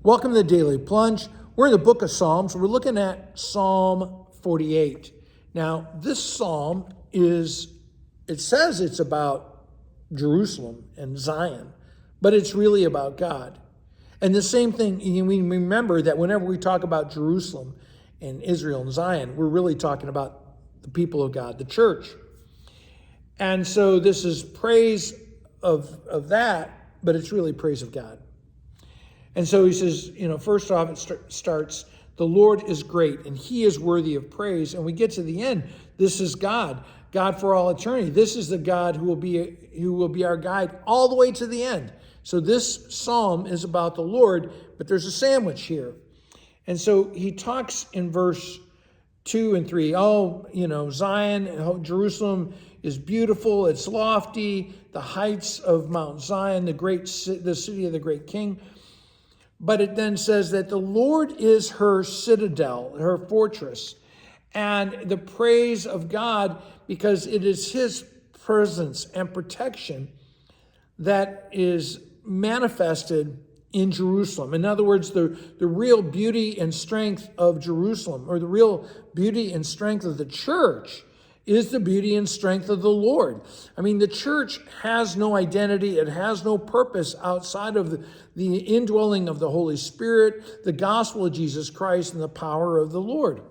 Welcome to the Daily Plunge. We're in the book of Psalms. We're looking at Psalm 48. Now, this psalm it says it's about Jerusalem and Zion, but it's really about God. And the same thing, we remember that whenever we talk about Jerusalem and Israel and Zion, we're really talking about the people of God, the church. And so this is praise of that, but it's really praise of God. And so he says, first off, it starts, the Lord is great and he is worthy of praise. And we get to the end. This is God for all eternity. This is the God who will be our guide all the way to the end. So this psalm is about the Lord, but there's a sandwich here. And so he talks in verse 2 and 3. Zion, Jerusalem is beautiful. It's lofty. The heights of Mount Zion, the city of the great king. But it then says that the Lord is her citadel, her fortress, and the praise of God, because it is his presence and protection that is manifested in Jerusalem. In other words, the real beauty and strength of Jerusalem, or the real beauty and strength of the church, is the beauty and strength of the Lord. I mean, the church has no identity. It has no purpose outside of the indwelling of the Holy Spirit, the gospel of Jesus Christ, and the power of the Lord.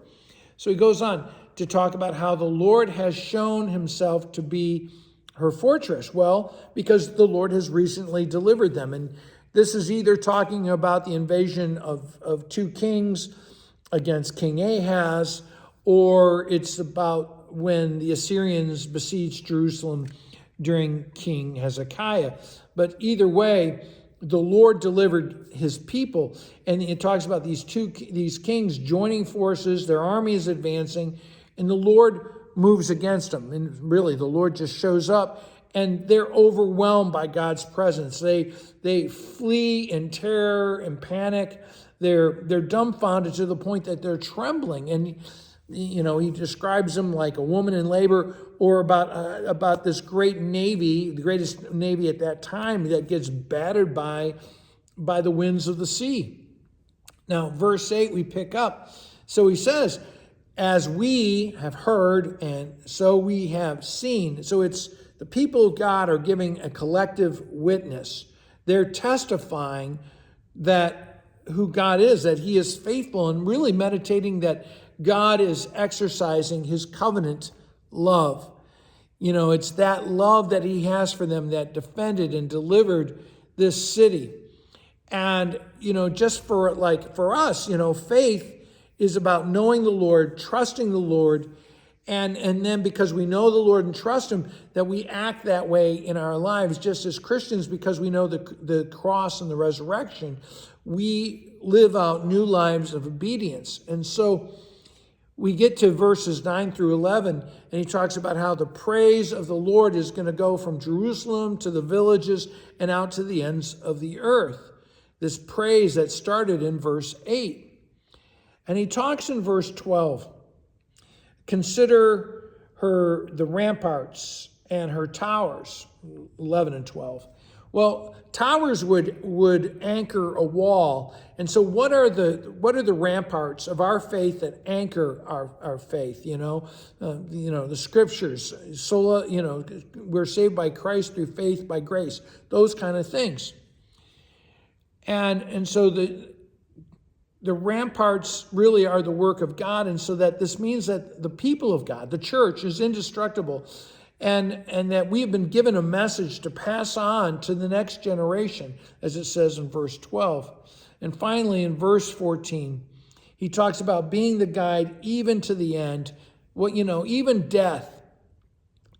So he goes on to talk about how the Lord has shown himself to be her fortress. Well, because the Lord has recently delivered them. And this is either talking about the invasion of two kings against King Ahaz, or it's about when the Assyrians besieged Jerusalem during King Hezekiah. But either way, the Lord delivered his people. And it talks about these kings joining forces, their army is advancing, and the Lord moves against them. And really, the Lord just shows up, and they're overwhelmed by God's presence. They flee in terror and panic. They're dumbfounded to the point that they're trembling. And he describes them like a woman in labor, or about this great navy, the greatest navy at that time, that gets battered by the winds of the sea. Now, verse 8, we pick up. So he says, as we have heard, and so we have seen. So it's the people of God are giving a collective witness. They're testifying that who God is, that he is faithful, and really meditating that God is exercising his covenant love. It's that love that he has for them that defended and delivered this city. And, just for us, faith is about knowing the Lord, trusting the Lord, and then because we know the Lord and trust him, that we act that way in our lives. Just as Christians, because we know the cross and the resurrection, we live out new lives of obedience. And so we get to verses 9 through 11, and he talks about how the praise of the Lord is going to go from Jerusalem to the villages and out to the ends of the earth. This praise that started in verse 8. And he talks in verse 12, consider the ramparts and her towers, 11 and 12. Well, towers would anchor a wall. And so what are the ramparts of our faith that anchor our faith? The scriptures, we're saved by Christ through faith by grace, those kind of things. And so the ramparts really are the work of God. And so that this means that the people of God, the church, is indestructible. And that we have been given a message to pass on to the next generation, as it says in verse 12. And finally, in verse 14, he talks about being the guide even to the end. Even death,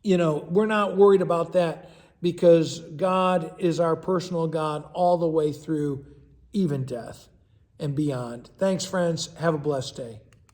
we're not worried about that, because God is our personal God all the way through, even death and beyond. Thanks, friends. Have a blessed day.